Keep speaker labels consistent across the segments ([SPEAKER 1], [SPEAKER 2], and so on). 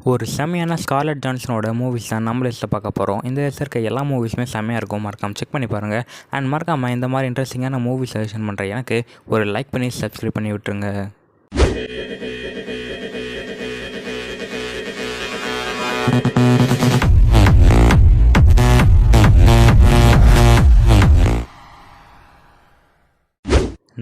[SPEAKER 1] ஒரு செம்மையான scarlet ஜான்சனோட movies தான் நம்ம லிஸ்ட்டில் பார்க்க போகிறோம். இந்த லிஸ்ட்டில் இருக்க எல்லா மூவிஸுமே செம்மையாக இருக்கும். மறக்காமல் செக் பண்ணி பாருங்கள். அண்ட் மறக்காமல் இந்த மாதிரி இன்ட்ரெஸ்டிங்கான மூவி சஜஷன் பண்ணுற எனக்கு ஒரு லைக் பண்ணி சப்ஸ்கிரைப் பண்ணி விட்டுருங்க.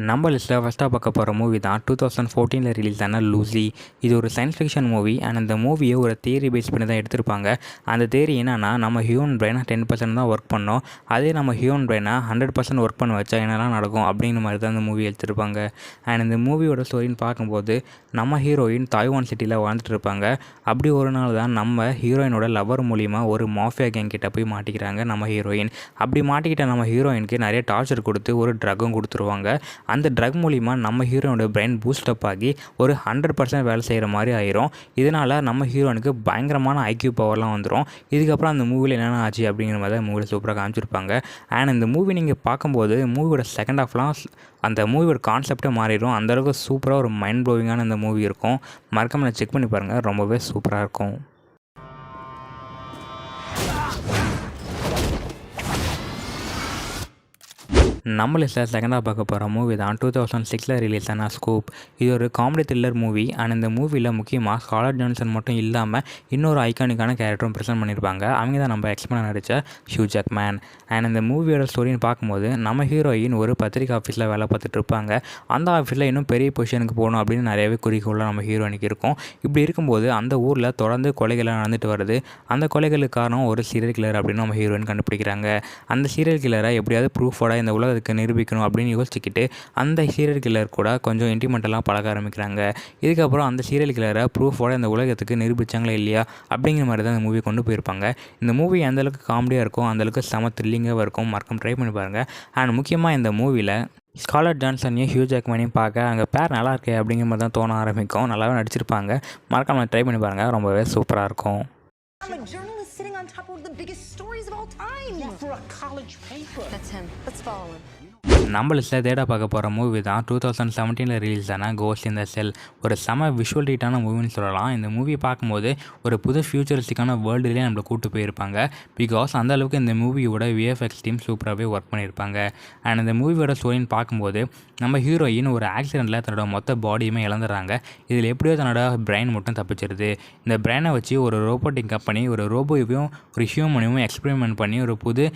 [SPEAKER 1] நம்ம லிஸ்ட்டில் ஃபஸ்ட்டாக பார்க்க போகிற மூவி தான் 2014 ரிலீஸ் ஆன லூசி. இது ஒரு சயின்ஸ் ஃபிக்ஷன் மூவி. அண்ட் அந்த மூவியை ஒரு தியரி பேஸ் பண்ணி தான் எடுத்திருப்பாங்க. அந்த தியரி என்னன்னா, நம்ம ஹியூமன் பிரெயினை 10% தான் ஒர்க் பண்ணோம், அதே நம்ம ஹியூமன் பிரெயினை 100% ஒர்க் பண்ண வச்சா என்னெல்லாம் நடக்கும் அப்படிங்கிற மாதிரி தான் அந்த மூவி எடுத்திருப்பாங்க. அண்ட் இந்த மூவியோட ஸ்டோரின்னு பார்க்கும்போது நம்ம ஹீரோயின் தாய்வான் சிட்டியில் வாழ்ந்துட்டு இருப்பாங்க. அப்படி ஒரு நாள் தான் நம்ம ஹீரோயினோட லவர் மூலிமா ஒரு மாஃபியா கேங் கிட்ட போய் மாட்டிக்கிறாங்க நம்ம ஹீரோயின். அப்படி மாட்டிக்கிட்ட நம்ம ஹீரோயினுக்கு நிறைய டார்ச்சர் கொடுத்து ஒரு ட்ரக்கும் கொடுத்துருவாங்க. அந்த ட்ரக் மூலிமா நம்ம ஹீரோனோட பிரெயின் பூஸ்டப் ஆகி ஒரு 100% வேலை செய்கிற மாதிரி ஆயிரும். இதனால் நம்ம ஹீரோனுக்கு பயங்கரமான ஐக்யூ பவர்லாம் வந்துடும். இதுக்கப்புறம் அந்த மூவியில் என்னென்ன ஆச்சு அப்படிங்கிற மாதிரி தான் மூவியில் சூப்பராக காமிச்சிருப்பாங்க. அண்ட் இந்த மூவி நீங்கள் பார்க்கும்போது மூவியோட செகண்ட் ஹாஃப்லாம் அந்த மூவியோட கான்செப்டே மாறிடும். அந்தளவுக்கு சூப்பராக ஒரு மைண்ட் ப்ளோவிங்கான இந்த மூவி இருக்கும். மறக்காமல் செக் பண்ணி பாருங்கள், ரொம்பவே சூப்பராக இருக்கும். நம்ம லிஸ்ட்டில் செகண்டாக பார்க்க போகிற மூவி தான் 2006 ரிலீஸ் ஆன ஸ்கூப். இது ஒரு காமெடி த்ரில்லர் மூவி. அண்ட் இந்த மூவியில் முக்கியமாக ஸ்கார்லெட் ஜான்சன் மட்டும் இல்லாமல் இன்னொரு ஐகானிக்கான கேரக்டரும் ப்ரெசென்ட் பண்ணியிருப்பாங்க. அவங்க தான் நம்ம எக்ஸ்பெக்ட் நடித்த ஹியூ ஜாக்மேன். அண்ட் இந்த மூவியோட ஸ்டோரின்னு பார்க்கும்போது நம்ம ஹீரோயின் ஒரு பத்திரிக்கை ஆஃபீஸில் வேலை பார்த்துட்டு இருப்பாங்க. அந்த ஆஃபீஸில் இன்னும் பெரிய பொசிஷனுக்கு போகணும் அப்படின்னு நிறையவே குறிக்கோளாக நம்ம ஹீரோயினுக்கு இருக்கும். இப்படி இருக்கும்போது அந்த ஊரில் தொடர்ந்து கொலைகள்லாம் நடந்துட்டு வருது. அந்த கொலைகளுக்கு காரணம் ஒரு சீரியல் கில்லர் அப்படின்னு நம்ம ஹீரோயின் கண்டுபிடிக்கிறாங்க. அந்த சீரியல் கில்லரை எப்படியாவது ப்ரூஃபோட இந்த உலகத்துக்கு நிரூபிக்கணும் அப்படின்னு யோசிச்சுக்கிட்டு அந்த சீரியல் கில்லர் கூட கொஞ்சம் இன்டிமெண்டெல்லாம் பழக ஆரம்பிக்கிறாங்க. இதுக்கப்புறம் அந்த சீரியல் கில்லரை ப்ரூஃபோட இந்த உலகத்துக்கு நிரூபித்தாங்களா இல்லையா அப்படிங்கிற மாதிரி தான் இந்த மூவி கொண்டு போயிருப்பாங்க. இந்த மூவி அந்தளவுக்கு காமெடியாக இருக்கும், அந்தளவுக்கு செம த்ரில்லிங்காக இருக்கும். மறக்காம ட்ரை பண்ணி பாருங்கள். அண்ட் முக்கியமாக இந்த மூவியில் ஸ்கார்லெட் ஜான்சனையும் ஹியூ ஜாக்மேனையும் பார்க்க அங்கே பேர் நல்லா இருக்கே அப்படிங்கிற மாதிரி தான் தோண ஆரம்பிக்கும். நல்லாவே நடிச்சிருப்பாங்க. மறக்காம ட்ரை பண்ணி பாருங்கள், ரொம்பவே சூப்பராக இருக்கும்.
[SPEAKER 2] I'm a journalist sitting on top of the biggest stories of all time.
[SPEAKER 3] Yeah, for a college paper.
[SPEAKER 2] That's him. Let's follow him.
[SPEAKER 1] நம்ம லிஸ்ட்டில் தேட பார்க்க போகிற மூவி தான் 2017 ரிலீஸ் ஆன கோஸ்ட் இன் த செல். ஒரு செம விஷுவல் ரீட்டான மூவின்னு சொல்லலாம். இந்த மூவியை பார்க்கும்போது ஒரு புது ஃபியூச்சரிஸ்டிக்கான வேர்ல்டுலேயே நம்மளை கூப்பிட்டு போயிருப்பாங்க. பிகாஸ் அந்த அளவுக்கு இந்த மூவியோட விஎஃப்எக்ஸ் டீம் சூப்பராகவே ஒர்க் பண்ணியிருப்பாங்க. அண்ட் இந்த மூவியோட ஸ்டோரின்னு பார்க்கும்போது நம்ம ஹீரோயின் ஒரு ஆக்சிடெண்ட்டில் தன்னோட மொத்த பாடியுமே இழந்துடுறாங்க. இதில் எப்படியோ தன்னோட பிரெயின் மட்டும் தப்பிச்சிருது. இந்த பிரெயினை வச்சு ஒரு ரோபோட்டிக் கம்பெனி ஒரு ரோபோவையும் ஒரு ஹியூமனையும் எக்ஸ்பெரிமெண்ட் பண்ணி ஒரு புது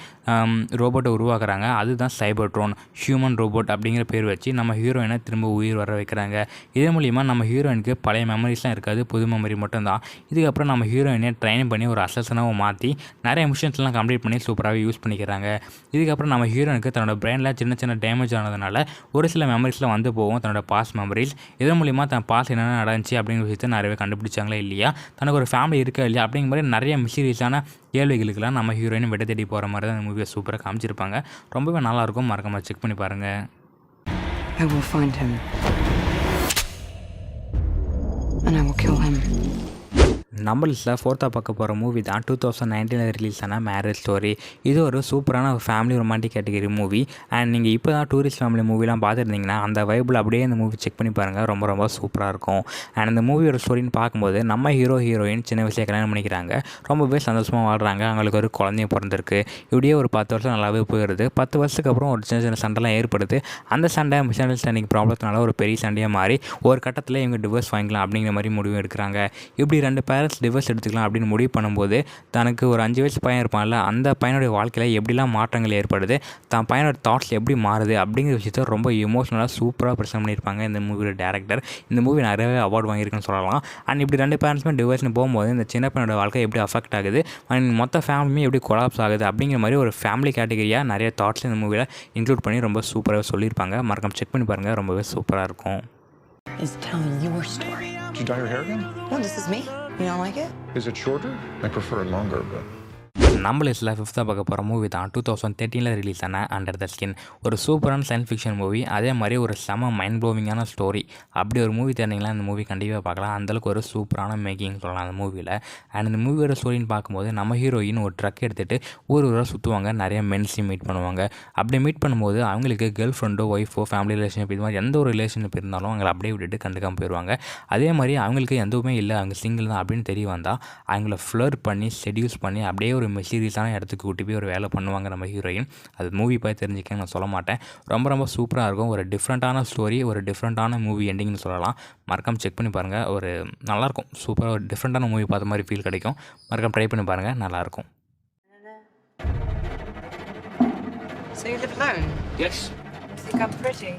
[SPEAKER 1] ரோபோட்டை உருவாக்குறாங்க. அதுதான் சைபர்ட்ரோன் ஹியூமன் ரோபோட் அப்படிங்கிற பேர் வச்சு நம்ம ஹீரோயினை திரும்ப உயிர் வர வைக்கிறாங்க. இதன் மூலிமா நம்ம ஹீரோயினுக்கு பழைய மெமரிஸ்லாம் இருக்காது, புது மெமரி மட்டும்தான். இதுக்கப்புறம் நம்ம ஹீரோயினை ட்ரைன் பண்ணி ஒரு அசசனாக மாற்றி நிறைய மிஷன்ஸ்லாம் கம்ப்ளீட் பண்ணி சூப்பராகவே யூஸ் பண்ணிக்கிறாங்க. இதுக்கப்புறம் நம்ம ஹீரோயினுக்கு தன்னோட பிரெயினில் சின்ன சின்ன டேமேஜ் ஆனதுனால ஒரு சில மெமரிஸ்லாம் வந்து போகும், தன்னோட பாஸ்ட் மெமரிஸ். இதன் மூலிமா தன் பாஸ்ட் என்னென்ன நடந்துச்சு அப்படிங்கிற விஷயத்தை நிறையவே கண்டுபிடிச்சாங்களா இல்லையா, தனக்கு ஒரு ஃபேமிலி இருக்கா இல்லையா அப்படிங்கிற மாதிரி நிறைய மிஸ்டீரியஸான கேள்விகளுக்கெல்லாம் நம்ம ஹீரோயின் விட தேடி போகிற மாதிரி தான் இந்த மூவியை சூப்பராக காமிச்சிருப்பாங்க. ரொம்பவே நல்லாயிருக்கும். மறக்காம செக் பண்ணி பாருங்கள்.
[SPEAKER 4] I will find him. And I will kill him.
[SPEAKER 1] நம்ம லிஸ்ட்டில் ஃபோர்த்தாக பார்க்க போகிற மூவி தான் 2019 ரிலீஸ் ஆன மேரேஜ் ஸ்டோரி. இது ஒரு சூப்பரான family romantic category movie. And நீங்கள் இப்போ தான் டூரிஸ்ட் ஃபேமிலி மூவிலாம் பார்த்துருந்தீங்கன்னா அந்த வைபிள் அப்படியே இந்த மூவி செக் பண்ணி பாருங்கள், ரொம்ப ரொம்ப சூப்பராக இருக்கும். அண்ட் இந்த மூவியோட ஸ்டோரின்னு பார்க்கும்போது நம்ம ஹீரோயின் சின்ன வயசில் கல்யாணம் பண்ணிக்கிறாங்க. ரொம்பவே சந்தோஷமாக வாழ்கிறாங்க. அவங்களுக்கு ஒரு குழந்தையும் பிறந்திருக்கு. இப்படியே ஒரு 10 வருஷம் நல்லாவே போயிடுது. 10 வருஷத்துக்கு அப்புறம் ஒரு சின்ன சின்ன சண்டைலாம் ஏற்படுது. அந்த சண்டை மிஸ் அண்டர்ஸ்டாண்டிங் ப்ராப்ளத்தினால ஒரு பெரிய சண்டையாக மாறி ஒரு கட்டத்தில் இவங்க டிவோர்ஸ் வாங்கிக்கலாம் அப்படிங்கிற மாதிரி முடிவு எடுக்கிறாங்க. இப்படி 2 பேரண்ட்ஸ் டிவோர்ஸ் எடுத்துக்கலாம் அப்படின்னு முடிவு பண்ணும்போது தனக்கு ஒரு 5 வயசு பையன் இருப்பான்ல, அந்த பையனுடைய வாழ்க்கையில் எப்படிலாம் மாற்றங்கள் ஏற்படுது, தான் பையனோட தாட்ஸ் எப்படி மாறுது அப்படிங்கிற விஷயத்த ரொம்ப எமோஷனலாக சூப்பராக ப்ரெசென்ட் பண்ணியிருப்பாங்க இந்த மூவியோட டேரக்டர். இந்த மூவி நிறையவே அவார்டு வாங்கியிருக்குன்னு சொல்லலாம். அண்ட் இப்படி 2 பேரண்ட்ஸுமே டிவோர்ஸ்னு போகும்போது இந்த சின்ன பையனோட வாழ்க்கை எப்படி அஃபெக்ட் ஆகுது, அண்ட் மொத்த ஃபேமிலியுமே எப்படி கொலாப்ஸ் ஆகுது அப்படிங்கிற மாதிரி ஒரு ஃபேமிலி கேட்டகரியாக நிறைய தாட்ஸ் இந்த மூவியில் இன்க்ளூட் பண்ணி ரொம்ப சூப்பராக சொல்லியிருப்பாங்க. மறக்காம செக் பண்ணி பாருங்கள், ரொம்பவே சூப்பராக இருக்கும்.
[SPEAKER 4] Is telling your story.
[SPEAKER 3] Did you dye your hair again?
[SPEAKER 4] No, this is me. You don't like it?
[SPEAKER 3] Is it shorter? I prefer it longer, but...
[SPEAKER 1] நம்ம லிஸ்ட்டில் 5th பார்க்க போகிற மூவி தான் 2013 ரிலீஸ் ஆன அண்டர் த ஸ்கின். ஒரு சூப்பரான science fiction movie, அதே மாதிரி ஒரு செம மைண்ட் ப்ளோவிங்கான ஸ்டோரி. அப்படி ஒரு மூவி தெரிஞ்சிங்களா இந்த மூவி கண்டிப்பாக பார்க்கலாம். அந்தளவுக்கு ஒரு சூப்பரான மேக்கிங் சொல்லலாம் அந்த மூவியில். அண்ட் இந்த மூவியோட ஸ்டோரின்னு பார்க்கும்போது நம்ம ஹீரோயின் ஒரு ட்ரக் எடுத்துகிட்டு ஊராக சுற்றுவாங்க, நிறைய மென்ஸையும் மீட் பண்ணுவாங்க. அப்படி மீட் பண்ணும்போது அவங்களுக்கு கேர்ள் ஃப்ரெண்டோ ஒய்ஃபோ ஃபேமிலி ரிலேஷன்ஷிப் இது மாதிரி எந்த ஒரு ரிலேஷன்ஷிப் இருந்தாலும் அவங்களை அப்படியே விட்டுட்டு கண்டுக்காமல் போயிடுவாங்க. அதே மாதிரி அவங்களுக்கு எதுவுமே இல்லை, அவங்க சிங்கிள் தான் அப்படின்னு தெரிய வந்தால் அவங்கள ஃப்ளர் பண்ணி செடியூஸ் பண்ணி அப்படியே ஒரு மெசீரியஸான இடத்துக்கு கூட்டி போய் ஒரு வேலை பண்ணுவாங்க நம்ம ஹீரோயின். அது மூவி போய் தெரிஞ்சுக்க நான் சொல்ல மாட்டேன். ரொம்ப ரொம்ப சூப்பராக இருக்கும். ஒரு டிஃப்ரெண்ட்டான ஸ்டோரி, ஒரு டிஃப்ரெண்ட்டான மூவி எண்டிங்னு சொல்லலாம். மறக்காமல் செக் பண்ணி பாருங்கள். ஒரு நல்லாயிருக்கும். சூப்பராக ஒரு டிஃப்ரெண்ட்டான மூவி பார்த்த மாதிரி ஃபீல் கிடைக்கும். மறக்காமல் ட்ரை பண்ணி பாருங்கள், நல்லாயிருக்கும்.
[SPEAKER 5] So you live alone?
[SPEAKER 3] Yes.
[SPEAKER 5] Think I'm pretty?